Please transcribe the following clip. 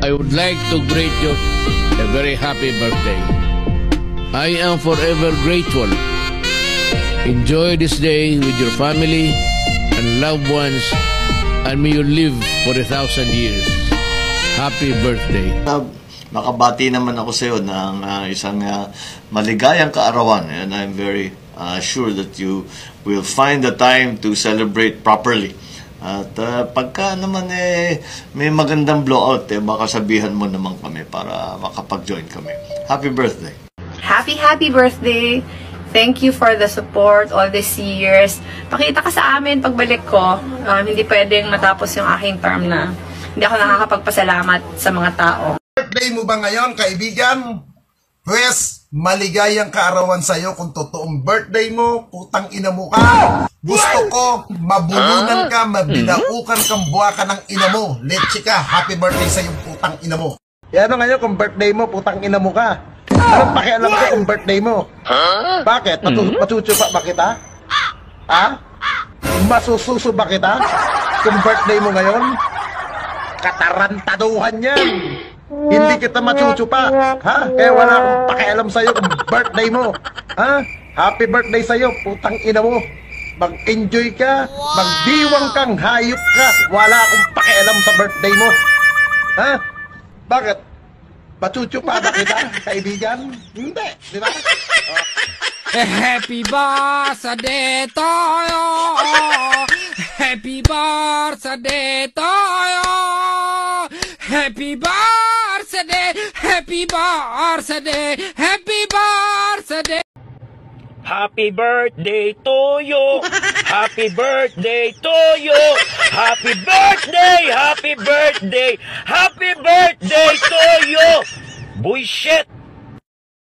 I would like to greet you a very happy birthday. I am forever grateful. Enjoy this day with your family and loved ones, and may you live for 1,000 years. Happy birthday. Makabati naman ako sa iyo ng isang maligayang kaarawan, and I'm very sure that you will find the time to celebrate properly. At pagka naman may magandang blowout, baka sabihan mo naman kami para makapag-join kami. Happy birthday. Happy birthday. Thank you for the support all these years. Pakita ka sa amin pagbalik ko. Hindi pwedeng matapos yung aking term na hindi ako nakakapagpasalamat sa mga tao. Birthday mo ba ngayon, kaibigan? Pues, maligayang kaarawan sa'yo kung totoong birthday mo, putang ina mo ka. Gusto ko, mabulunan ka, mabinaukan kang buwaka ng ina mo. Leche ka, happy birthday sa'yo, putang ina mo. Ano ngayon kung birthday mo, putang ina mo ka? Anong pakialam ko kung birthday mo? Bakit? Matutupa ba kita? Ha? Masususo ba kita? Kung birthday mo ngayon? Katarantaduhan yan. Hindi kita machuchupa, ha? Kaya wala akong pakialam sa'yo kung birthday mo, ha? Happy birthday sa'yo, putang ina mo. Mag-enjoy ka, magdiwang kang hayop ka. Wala akong pakialam sa birthday mo, ha? Bakit? Machuchupa ba kita, kaibigan? Hindi, di ba? Happy birthday to you. Happy birthday to you. Happy birthday, happy birthday, happy birthday. Happy birthday to you. Happy birthday to you. Happy birthday, happy birthday, happy birthday to you. Bullshit.